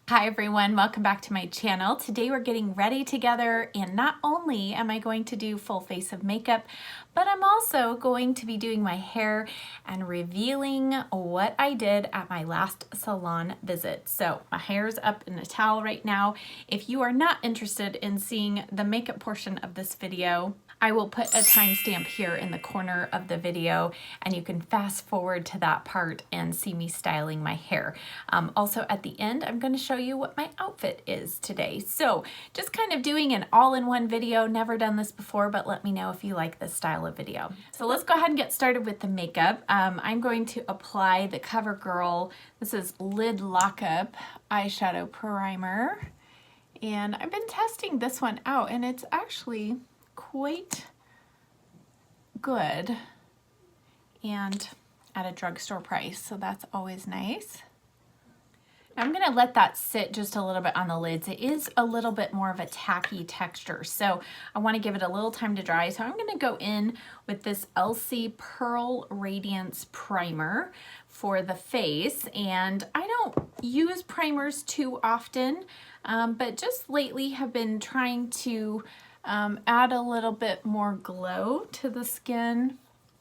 Hi everyone, welcome back to my channel. Today we're getting ready together, and not only am I going to do full face of makeup, but I'm also going to be doing my hair and revealing what I did at my last salon visit. So my hair's up in a towel right now. If you are not interested in seeing the makeup portion of this video, I will put a timestamp here in the corner of the video and you can fast forward to that part and see me styling my hair. Also at the end, I'm going to show you what my outfit is today. So just kind of doing an all-in-one video. Never done this before, but let me know if you like this style of video. So let's go ahead and get started with the makeup. I'm going to apply the CoverGirl, this is Lid Lockup Eyeshadow Primer. And I've been testing this one out and it's actually quite good and at a drugstore price, so that's always nice. I'm going to let that sit just a little bit on the lids. It is a little bit more of a tacky texture, so I want to give it a little time to dry. So I'm going to go in with this LC Pearl Radiance Primer for the face, and I don't use primers too often, but just lately have been trying to add a little bit more glow to the skin.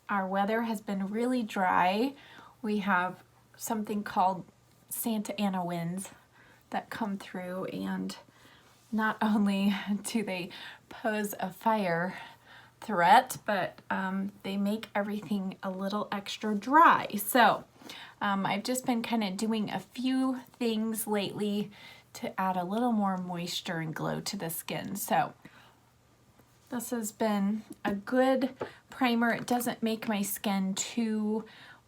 Our weather has been really dry. We have something called Santa Ana winds that come through, and not only do they pose a fire threat, but they make everything a little extra dry. So I've just been kind of doing a few things lately to add a little more moisture and glow to the skin. So this has been a good primer. It doesn't make my skin too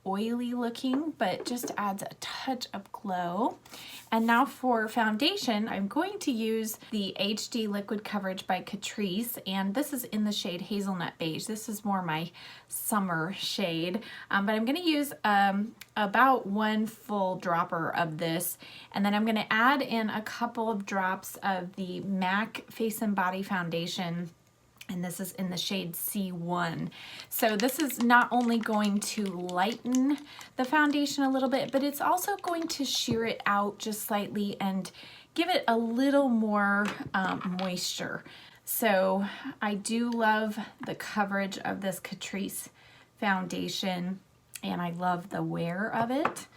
oily looking, but just adds a touch of glow. And now for foundation, I'm going to use the HD Liquid Coverage by Catrice, and this is in the shade Hazelnut Beige. This is more my summer shade, but I'm going to use about one full dropper of this, and then I'm going to add in a couple of drops of the MAC Face and Body Foundation, and this is in the shade C1. So this is not only going to lighten the foundation a little bit, but it's also going to sheer it out just slightly and give it a little more moisture. So I do love the coverage of this Catrice foundation, and I love the wear of it.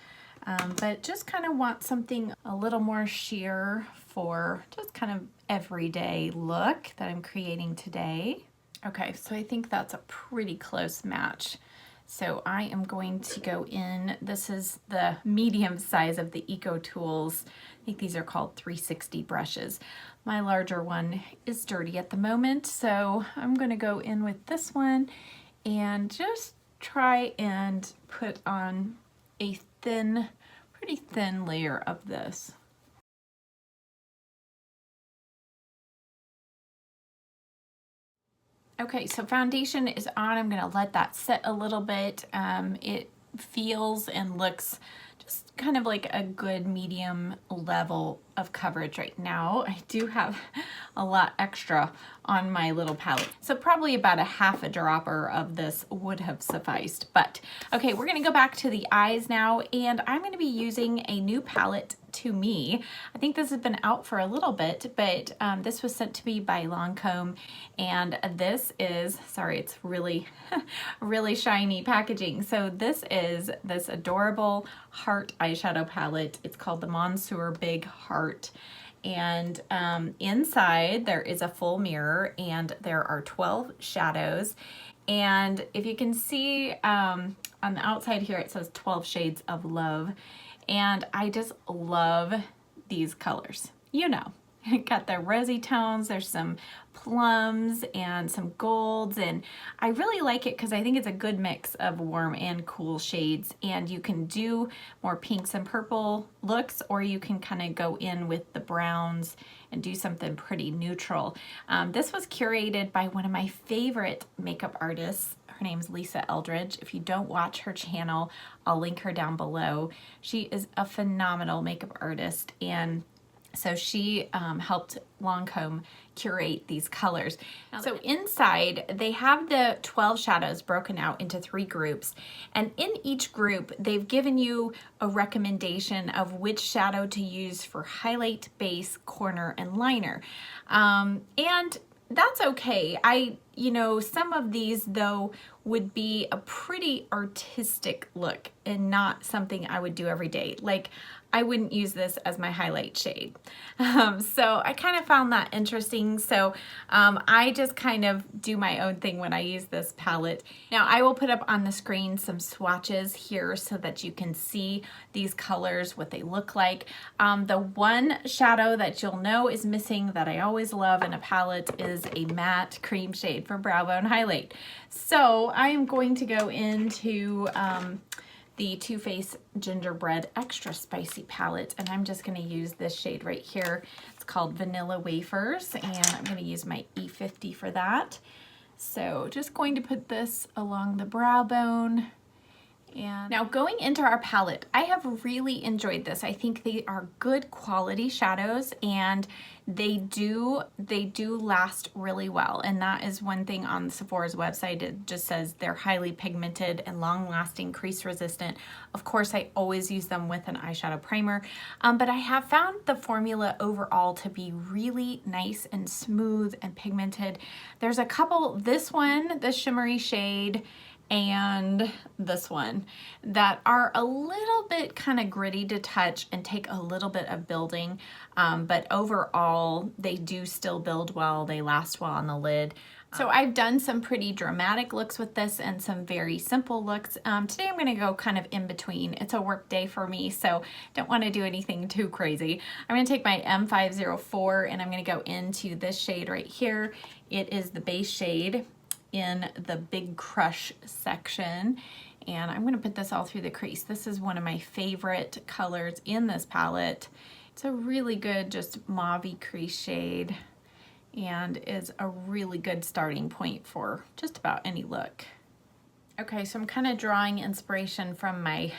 But just kind of want something a little more sheer for just kind of everyday look that I'm creating today. Okay, so I think that's a pretty close match. So I am going to go in, this is the medium size of the Eco Tools. I think these are called 360 brushes. My larger one is dirty at the moment, so I'm gonna go in with this one and just try and put on a pretty thin layer of this. Okay, so foundation is on. I'm gonna let that set a little bit. It feels and looks just kind of like a good medium level of coverage right now. I do have a lot extra on my little palette, so probably about a half a dropper of this would have sufficed. But okay, we're gonna go back to the eyes now, and I'm gonna be using a new palette to me. I think this has been out for a little bit, but this was sent to me by Lancôme, and this is, sorry, it's really, really shiny packaging. So this is this adorable heart eyeshadow palette. It's called the Monsieur Big Heart. And inside there is a full mirror, and there are 12 shadows. And if you can see on the outside here, it says 12 Shades of Love. And I just love these colors. You know, got the rosy tones, there's some plums and some golds, and I really like it because I think it's a good mix of warm and cool shades, and you can do more pinks and purple looks, or you can kind of go in with the browns and do something pretty neutral. This was curated by one of my favorite makeup artists. Her name's Lisa Eldridge. If you don't watch her channel, I'll link her down below. She is a phenomenal makeup artist, and So she helped Lancôme curate these colors. So inside, they have the 12 shadows broken out into 3 groups. And in each group, they've given you a recommendation of which shadow to use for highlight, base, corner, and liner. And that's okay. You know, some of these though would be a pretty artistic look and not something I would do every day. Like, I wouldn't use this as my highlight shade. So I kind of found that interesting. So I just kind of do my own thing when I use this palette. Now I will put up on the screen some swatches here so that you can see these colors, what they look like. The one shadow that you'll know is missing that I always love in a palette is a matte cream shade for brow bone highlight. So I am going to go into the Too Faced Gingerbread Extra Spicy palette, and I'm just going to use this shade right here. It's called Vanilla Wafers, and I'm going to use my E50 for that. So just going to put this along the brow bone. And now going into our palette, I have really enjoyed this. I think they are good quality shadows, and they do last really well. And that is one thing on Sephora's website. It just says they're highly pigmented and long lasting, crease resistant. Of course, I always use them with an eyeshadow primer, but I have found the formula overall to be really nice and smooth and pigmented. There's a couple, this one, the shimmery shade, and this one, that are a little bit kind of gritty to touch and take a little bit of building, but overall they do still build well, they last well on the lid. So I've done some pretty dramatic looks with this and some very simple looks. Today I'm going to go kind of in between. It's a work day for me, so don't want to do anything too crazy. I'm going to take my M504 and I'm going to go into this shade right here. It is the base shade in the Big Crush section, and I'm going to put this all through the crease. This is one of my favorite colors in this palette. It's a really good just mauve-y crease shade and is a really good starting point for just about any look. Okay, so I'm kind of drawing inspiration from my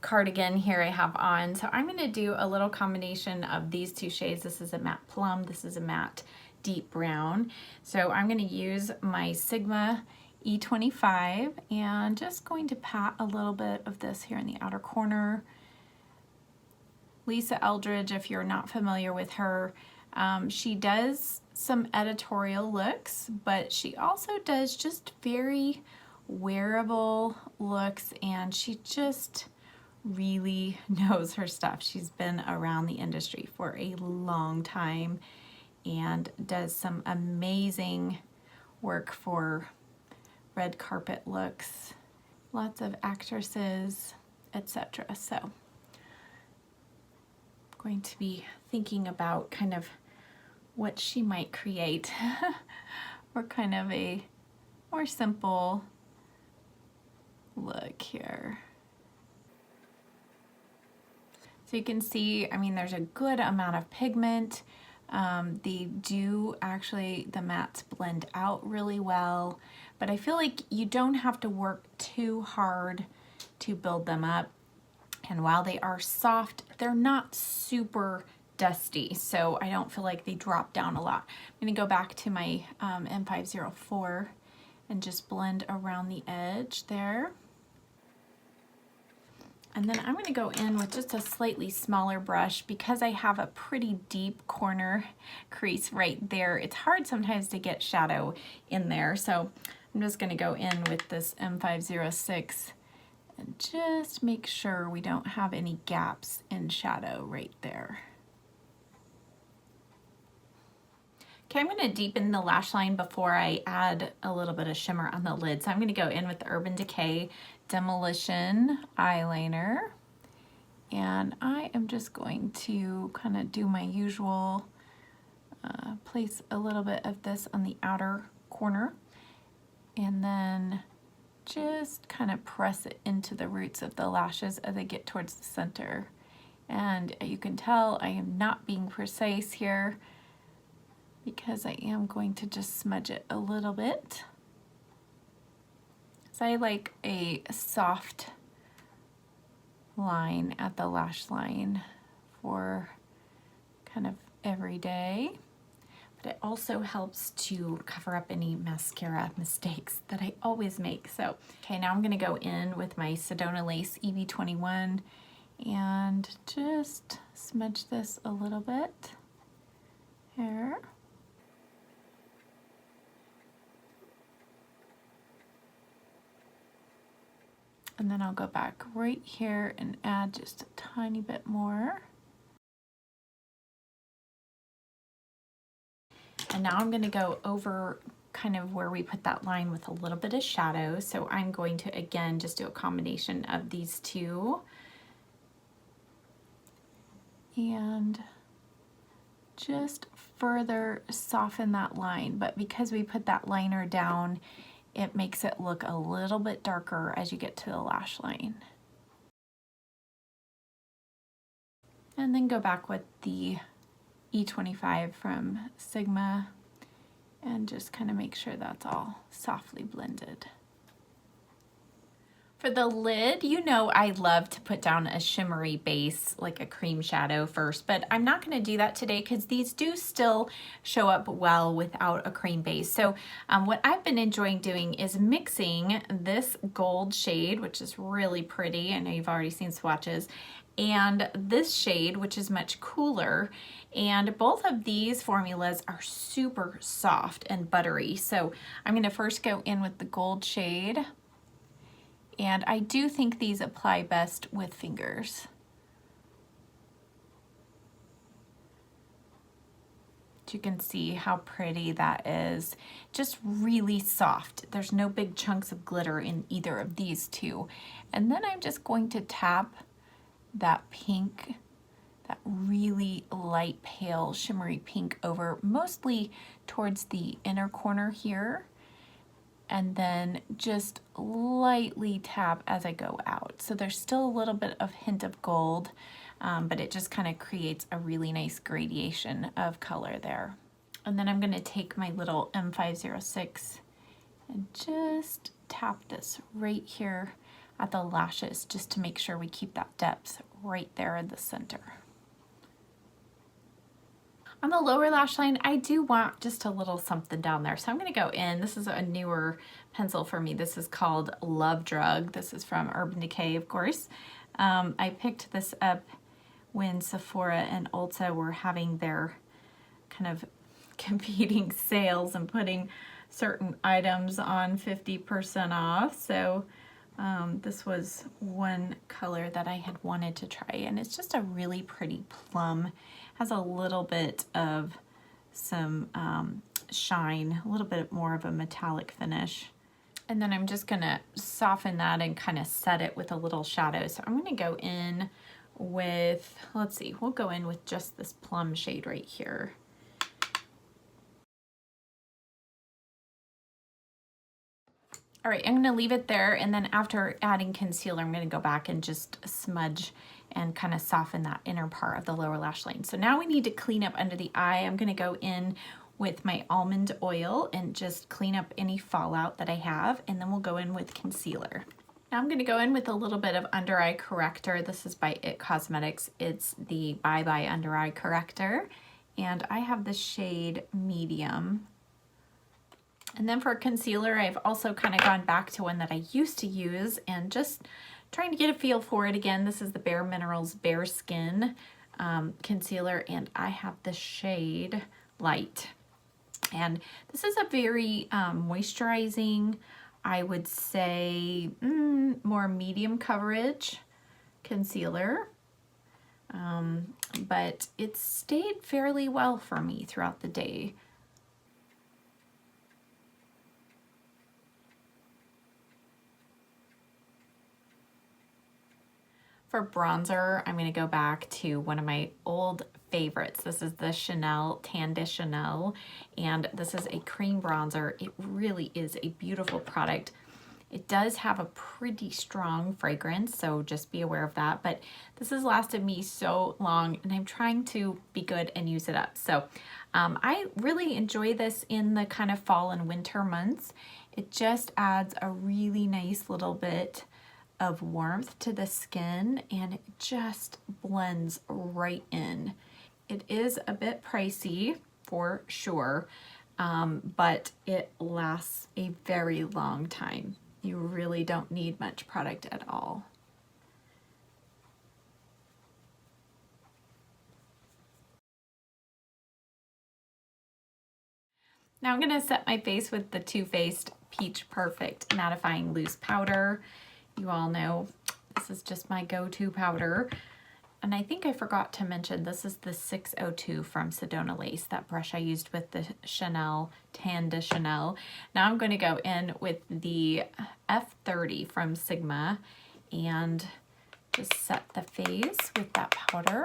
cardigan here I have on. So I'm going to do a little combination of these two shades. This is a matte plum, this is a matte deep brown. So I'm going to use my Sigma E25 and just going to pat a little bit of this here in the outer corner. Lisa Eldridge, if you're not familiar with her, she does some editorial looks, but she also does just very wearable looks, and she just really knows her stuff. She's been around the industry for a long time and does some amazing work for red carpet looks, lots of actresses, etc. So I'm going to be thinking about kind of what she might create or kind of a more simple look here. So you can see, I mean, there's a good amount of pigment. They do actually, the mattes blend out really well, but I feel like you don't have to work too hard to build them up. And while they are soft, they're not super dusty, so I don't feel like they drop down a lot. I'm gonna go back to my M504 and just blend around the edge there. And then I'm going to go in with just a slightly smaller brush because I have a pretty deep corner crease right there. It's hard sometimes to get shadow in there. So I'm just going to go in with this M506 and just make sure we don't have any gaps in shadow right there. Okay, I'm going to deepen the lash line before I add a little bit of shimmer on the lid. So I'm going to go in with the Urban Decay Demolition eyeliner, and I am just going to kind of do my usual, place a little bit of this on the outer corner, and then just kind of press it into the roots of the lashes as I get towards the center. And you can tell I am not being precise here because I am going to just smudge it a little bit. So I like a soft line at the lash line for kind of every day. But it also helps to cover up any mascara mistakes that I always make. So, okay, now I'm gonna go in with my Sedona Lace EV21 and just smudge this a little bit here. And then I'll go back right here and add just a tiny bit more. And now I'm gonna go over kind of where we put that line with a little bit of shadow. So I'm going to, again, just do a combination of these two. And just further soften that line. But because we put that liner down, it makes it look a little bit darker as you get to the lash line. And then go back with the E25 from Sigma and just kind of make sure that's all softly blended. For the lid, you know I love to put down a shimmery base, like a cream shadow first, but I'm not going to do that today because these do still show up well without a cream base. So what I've been enjoying doing is mixing this gold shade, which is really pretty. I know you've already seen swatches, and this shade, which is much cooler. And both of these formulas are super soft and buttery. So I'm going to first go in with the gold shade. And I do think these apply best with fingers. You can see how pretty that is. Just really soft. There's no big chunks of glitter in either of these two. And then I'm just going to tap that pink, that really light pale shimmery pink over mostly towards the inner corner here. And then just lightly tap as I go out. So there's still a little bit of hint of gold, but it just kind of creates a really nice gradation of color there. And then I'm gonna take my little M506 and just tap this right here at the lashes just to make sure we keep that depth right there in the center. On the lower lash line, I do want just a little something down there. So I'm gonna go in, this is a newer pencil for me. This is called Love Drug. This is from Urban Decay, of course. I picked this up when Sephora and Ulta were having their kind of competing sales and putting certain items on 50% off. So this was one color that I had wanted to try, and it's just a really pretty plum. Has a little bit of some shine, a little bit more of a metallic finish. And then I'm just gonna soften that and kind of set it with a little shadow. So I'm gonna go in with, let's see, we'll go in with just this plum shade right here. All right, I'm gonna leave it there, and then after adding concealer, I'm gonna go back and just smudge and kind of soften that inner part of the lower lash line. So now we need to clean up under the eye. I'm gonna go in with my almond oil and just clean up any fallout that I have, and then we'll go in with concealer. Now I'm gonna go in with a little bit of under eye corrector. This is by IT Cosmetics. It's the Bye Bye Under Eye Corrector, and I have the shade medium. And then for concealer, I've also kind of gone back to one that I used to use and just trying to get a feel for it again. This is the Bare Minerals Bare Skin concealer, and I have the shade Light. And this is a very moisturizing, I would say more medium coverage concealer, but it stayed fairly well for me throughout the day. For bronzer, I'm going to go back to one of my old favorites. This is the Chanel Tan de Chanel, and this is a cream bronzer. It really is a beautiful product. It does have a pretty strong fragrance, so just be aware of that. But this has lasted me so long, and I'm trying to be good and use it up. So I really enjoy this in the kind of fall and winter months. It just adds a really nice little bit of warmth to the skin, and it just blends right in. It is a bit pricey for sure, but it lasts a very long time. You really don't need much product at all. Now I'm going to set my face with the Too Faced Peach Perfect Mattifying Loose Powder. You all know this is just my go-to powder. And I think I forgot to mention, this is the 602 from Sedona Lace, that brush I used with the Chanel, Tan de Chanel. Now I'm going to go in with the F30 from Sigma and just set the face with that powder.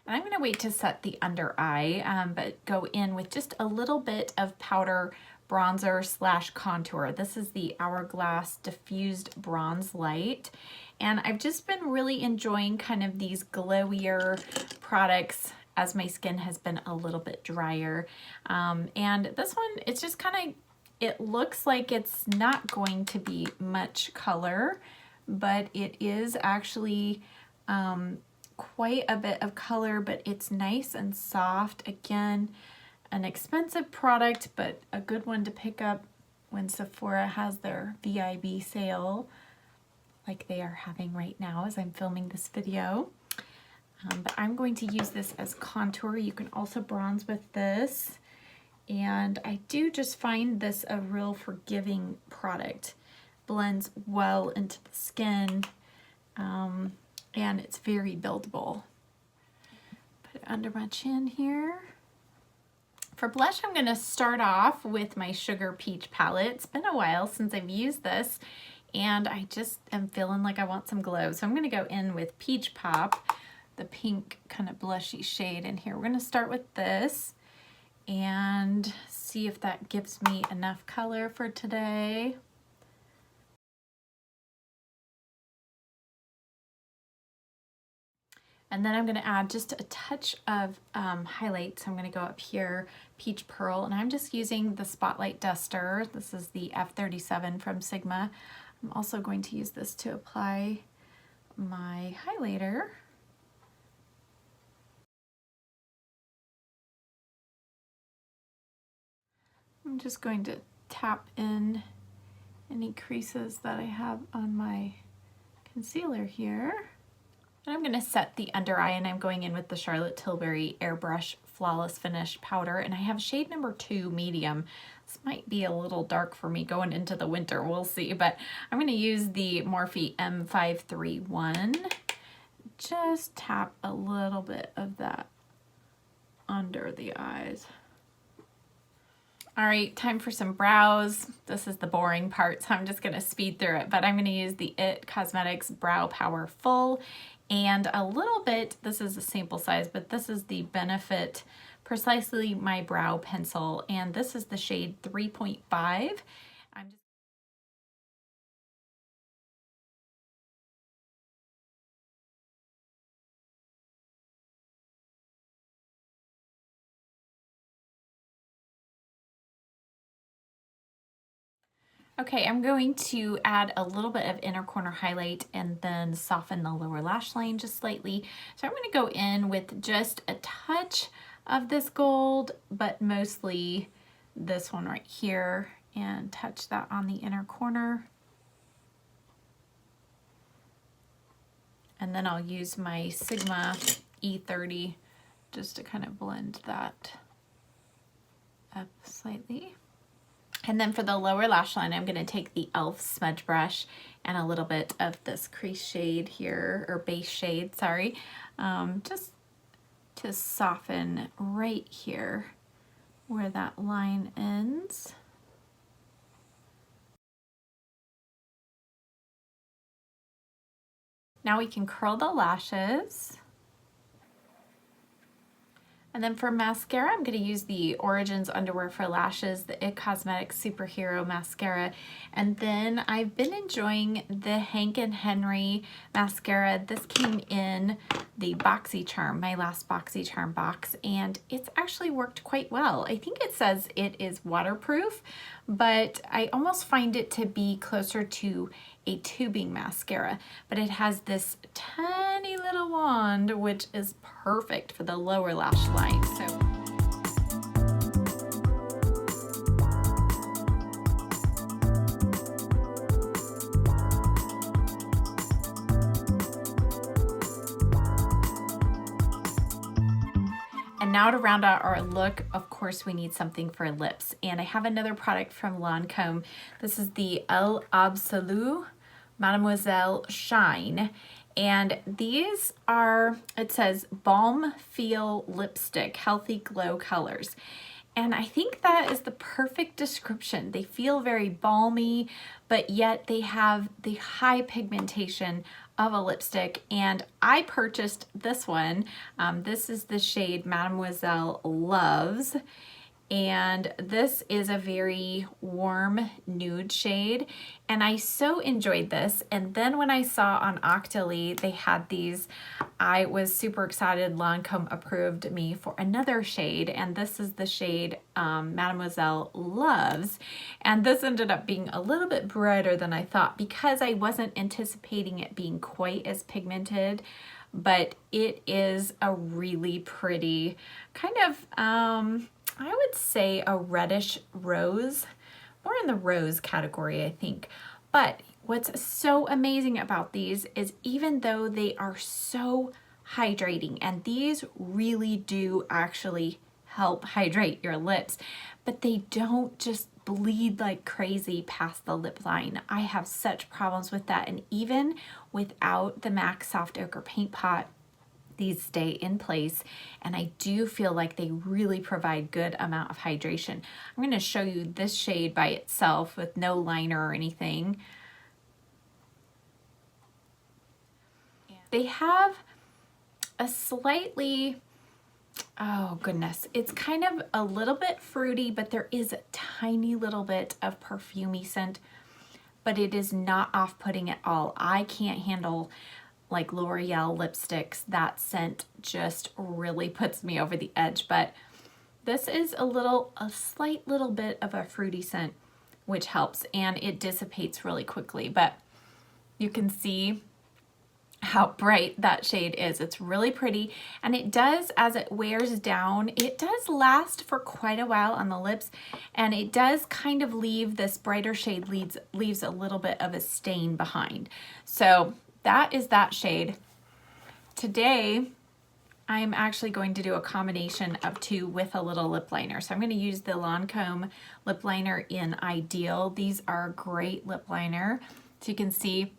And I'm going to wait to set the under eye, but go in with just a little bit of powder bronzer slash contour. This is the Hourglass Diffused Bronze Light. And I've just been really enjoying kind of these glowier products as my skin has been a little bit drier. And this one, it's just kind of, it looks like it's not going to be much color, but it is actually quite a bit of color, but it's nice and soft. Again, an expensive product, but a good one to pick up when Sephora has their VIB sale, like they are having right now as I'm filming this video. But I'm going to use this as contour. You can also bronze with this. And I do just find this a real forgiving product. Blends well into the skin. And it's very buildable. Put it under my chin here. For blush, I'm going to start off with my Sugar Peach palette. It's been a while since I've used this, and I just am feeling like I want some glow. So I'm going to go in with Peach Pop, the pink kind of blushy shade in here. We're going to start with this and see if that gives me enough color for today. And then I'm going to add just a touch of highlight. So I'm going to go up here, Peach Pearl, and I'm just using the Spotlight Duster. This is the F37 from Sigma. I'm also going to use this to apply my highlighter. I'm just going to tap in any creases that I have on my concealer here. And I'm going to set the under eye, and I'm going in with the Charlotte Tilbury Airbrush Flawless Finish Powder, and I have shade number 2 medium. This might be a little dark for me going into the winter, we'll see, but I'm going to use the Morphe M531. Just tap a little bit of that under the eyes. All right, time for some brows. This is the boring part, so I'm just going to speed through it, but I'm going to use the IT Cosmetics Brow Power Full and a little bit, this is a sample size, but this is the Benefit Precisely My Brow Pencil, and this is the shade 3.5. I'm just Okay, I'm going to add a little bit of inner corner highlight and then soften the lower lash line just slightly. So I'm going to go in with just a touch of this gold, but mostly this one right here, and touch that on the inner corner. And then I'll use my Sigma E30 just to kind of blend that up slightly. And then for the lower lash line, I'm going to take the e.l.f. smudge brush and a little bit of this crease shade here, or base shade, sorry, just to soften right here where that line ends. Now we can curl the lashes. And then for mascara, I'm going to use the Origins Underwear for Lashes, the IT Cosmetics Superhero Mascara. And then I've been enjoying the Hank and Henry mascara. This came in the BoxyCharm, my last BoxyCharm box, and it's actually worked quite well. I think it says it is waterproof, but I almost find it to be closer to a tubing mascara, but it has this tiny little wand, which is perfect for the lower lash line. And now to round out our look, of course, we need something for lips. And I have another product from Lancôme. This is the L'Absolu Mademoiselle Shine. And these are, it says Balm Feel Lipstick, Healthy Glow Colors. And I think that is the perfect description. They feel very balmy, but yet they have the high pigmentation of a lipstick. And I purchased this one. This is the shade Mademoiselle Loves. And this is a very warm nude shade. And I so enjoyed this. And then when I saw on Octoly, they had these, I was super excited. Lancôme approved me for another shade. And this is the shade Mademoiselle Loves. And this ended up being a little bit brighter than I thought because I wasn't anticipating it being quite as pigmented. But it is a really pretty kind of, I would say a reddish rose, more in the rose category, I think. But what's so amazing about these is even though they are so hydrating, and these really do actually help hydrate your lips, but they don't just bleed like crazy past the lip line. I have such problems with that, and even without the MAC Soft Ochre Paint Pot, these stay in place, and I do feel like they really provide good amount of hydration. I'm going to show you this shade by itself with no liner or anything. They have a slightly, oh goodness, it's kind of a little bit fruity, but there is a tiny little bit of perfumey scent, but it is not off-putting at all. I can't handle like L'Oreal lipsticks. That scent just really puts me over the edge, but this is a slight little bit of a fruity scent, which helps, and it dissipates really quickly, but you can see how bright that shade is. It's really pretty, and it does, as it wears down, it does last for quite a while on the lips, and it does kind of leave this brighter shade leaves a little bit of a stain behind. So that is that shade. Today, I'm actually going to do a combination of two with a little lip liner. So I'm going to use the Lancôme lip liner in Ideal. These are a great lip liner. So you can see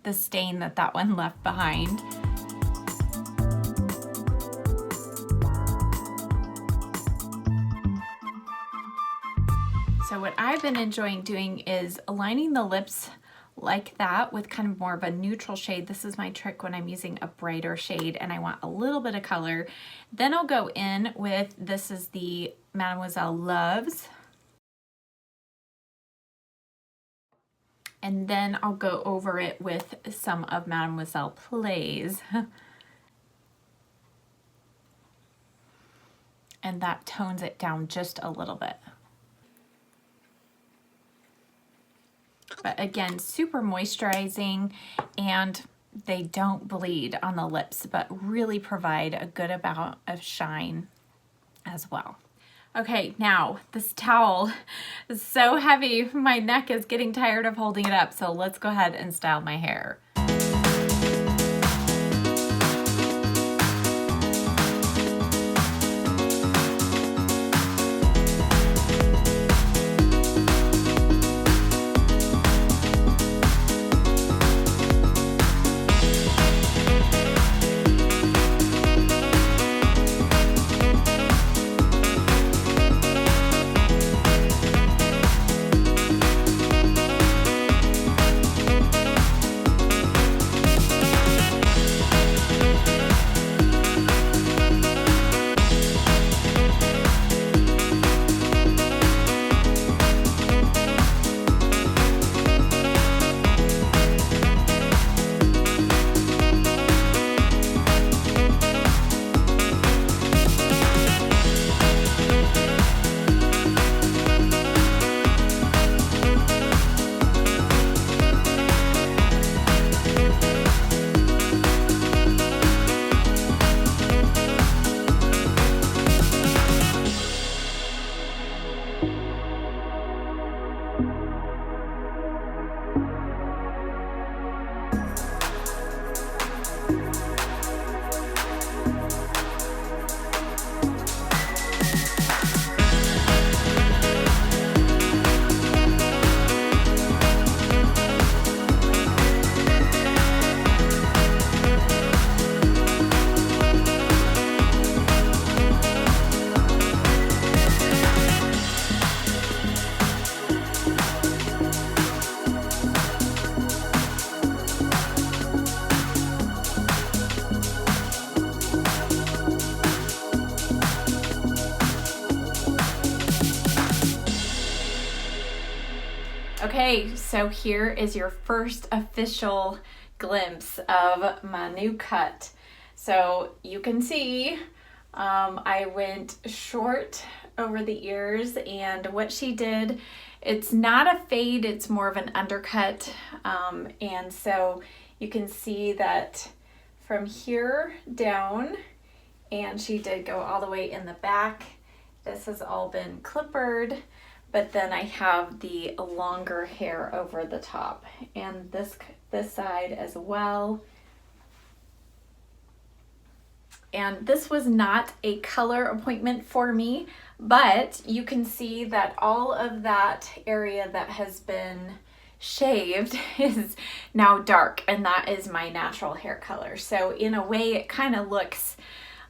the stain that one left behind. So what I've been enjoying doing is aligning the lips like that with kind of more of a neutral shade. This is my trick when I'm using a brighter shade and I want a little bit of color. Then I'll go in with, this is the Mademoiselle Loves. And then I'll go over it with some of Mademoiselle Plays. And that tones it down just a little bit. But again, super moisturizing, and they don't bleed on the lips, but really provide a good amount of shine as well. Okay, now this towel is so heavy, my neck is getting tired of holding it up, so let's go ahead and style my hair. Okay, so here is your first official glimpse of my new cut. So you can see I went short over the ears, and what she did, it's not a fade, it's more of an undercut. And so you can see that from here down, and she did go all the way in the back. This has all been clippered, but then I have the longer hair over the top, and this side as well. And this was not a color appointment for me, but you can see that all of that area that has been shaved is now dark, and that is my natural hair color. So in a way it kind of looks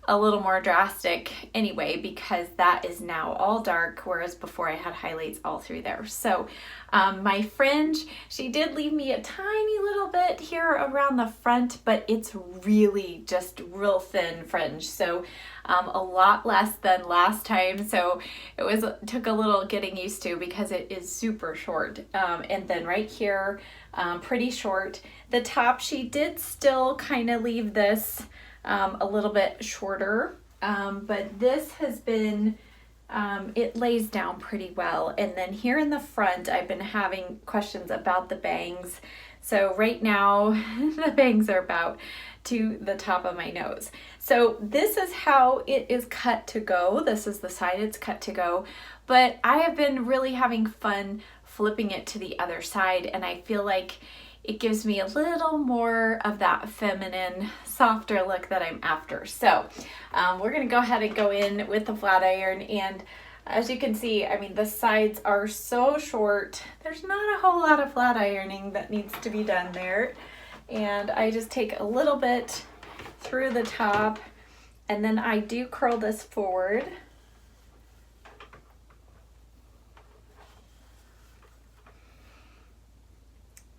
a little more drastic anyway, because that is now all dark, whereas before I had highlights all through there. So my fringe, she did leave me a tiny little bit here around the front, but it's really just real thin fringe. So a lot less than last time. So it took a little getting used to, because it is super short. And then right here, pretty short. The top, she did still kind of leave this a little bit shorter, but this has been, it lays down pretty well. And then here in the front, I've been having questions about the bangs. So right now, the bangs are about to the top of my nose. So this is how it is cut to go. This is the side it's cut to go. But I have been really having fun flipping it to the other side, and I feel like it gives me a little more of that feminine, softer look that I'm after. So we're gonna go ahead and go in with the flat iron. And as you can see, I mean, the sides are so short. There's not a whole lot of flat ironing that needs to be done there. And I just take a little bit through the top, and then I do curl this forward.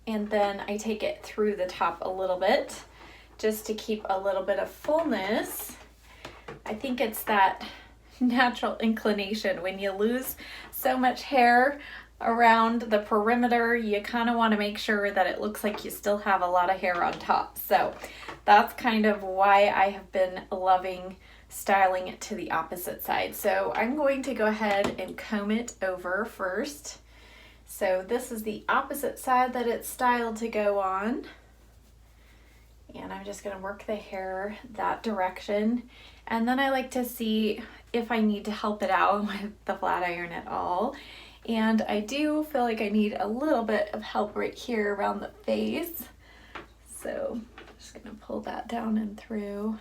And then I take it through the top a little bit, just to keep a little bit of fullness. I think it's that natural inclination. When you lose so much hair around the perimeter, you kind of want to make sure that it looks like you still have a lot of hair on top. So that's kind of why I have been loving styling it to the opposite side. So I'm going to go ahead and comb it over first. So this is the opposite side that it's styled to go on. And I'm just going to work the hair that direction. And then I like to see if I need to help it out with the flat iron at all. And I do feel like I need a little bit of help right here around the face. So I'm just going to pull that down and through.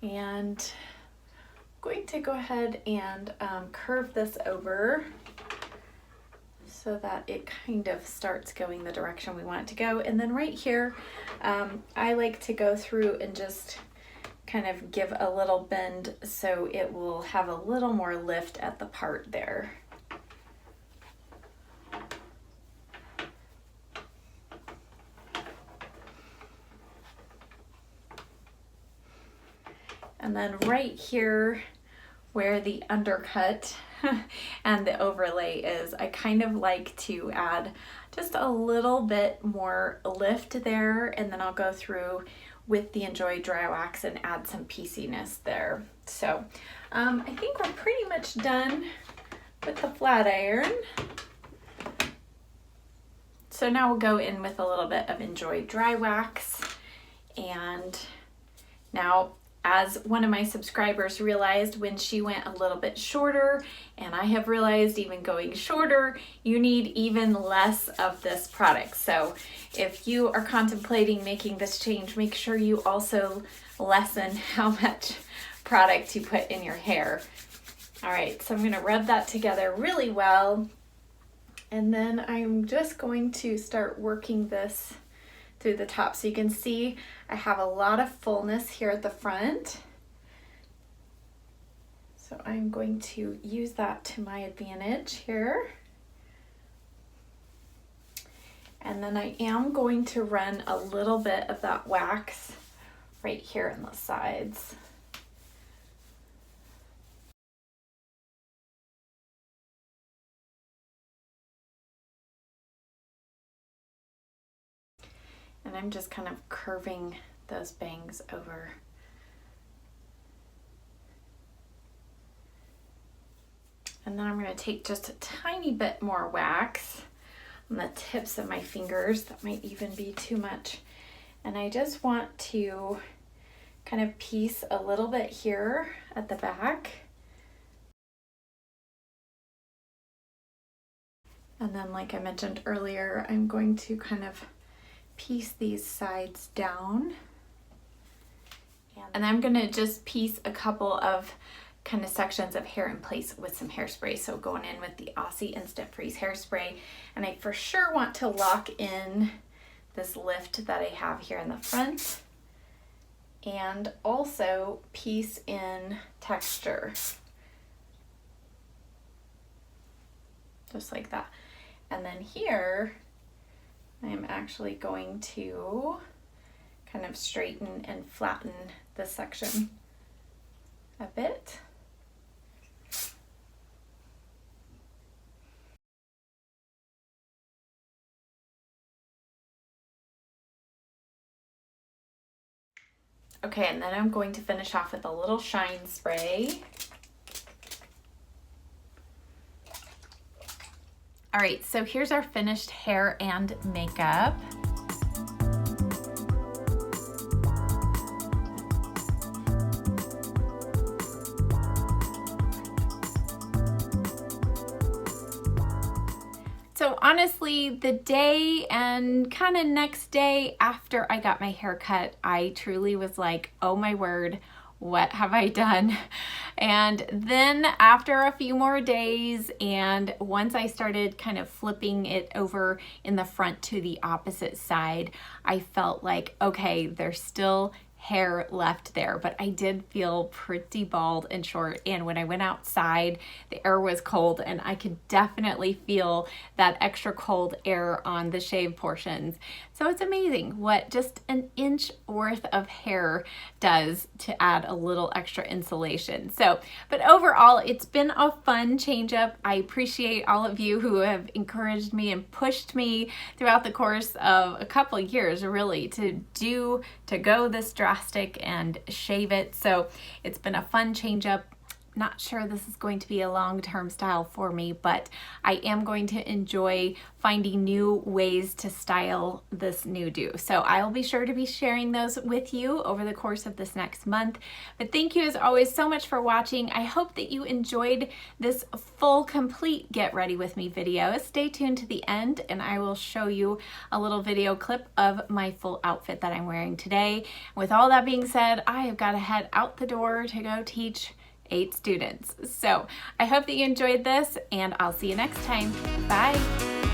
And I'm going to go ahead and curve this over so that it kind of starts going the direction we want it to go. And then right here, I like to go through and just kind of give a little bend so it will have a little more lift at the part there. And then right here where the undercut and the overlay is, I kind of like to add just a little bit more lift there, and then I'll go through with the Enjoy Dry Wax and add some pieceiness there. So I think we're pretty much done with the flat iron. So now we'll go in with a little bit of Enjoy Dry Wax. And now, as one of my subscribers realized when she went a little bit shorter, and I have realized even going shorter, you need even less of this product. So if you are contemplating making this change, make sure you also lessen how much product you put in your hair. All right, so I'm gonna rub that together really well. And then I'm just going to start working this through the top. So you can see I have a lot of fullness here at the front. So I'm going to use that to my advantage here. And then I am going to run a little bit of that wax right here in the sides. And I'm just kind of curving those bangs over. And then I'm going to take just a tiny bit more wax on the tips of my fingers. That might even be too much. And I just want to kind of piece a little bit here at the back. And then, like I mentioned earlier, I'm going to kind of piece these sides down. And I'm going to just piece a couple of kind of sections of hair in place with some hairspray. So going in with the Aussie Instant Freeze hairspray. And I for sure want to lock in this lift that I have here in the front. And also piece in texture. Just like that. And then here, I'm actually going to kind of straighten and flatten this section a bit. Okay, and then I'm going to finish off with a little shine spray. All right, so here's our finished hair and makeup. So honestly, the day and kind of next day after I got my hair cut, I truly was like, oh my word, what have I done? And then after a few more days, and once I started kind of flipping it over in the front to the opposite side, I felt like, okay, there's still hair left there, but I did feel pretty bald and short. And when I went outside, the air was cold and I could definitely feel that extra cold air on the shave portions. So it's amazing what just an inch worth of hair does to add a little extra insulation. So, but overall, it's been a fun change up. I appreciate all of you who have encouraged me and pushed me throughout the course of a couple of years, really, to go this drastic and shave it. So it's been a fun change up. Not sure this is going to be a long-term style for me, but I am going to enjoy finding new ways to style this new do. So I'll be sure to be sharing those with you over the course of this next month. But thank you as always so much for watching. I hope that you enjoyed this full, complete Get Ready With Me video. Stay tuned to the end and I will show you a little video clip of my full outfit that I'm wearing today. With all that being said, I have got to head out the door to go teach 8 students. So I hope that you enjoyed this and I'll see you next time. Bye.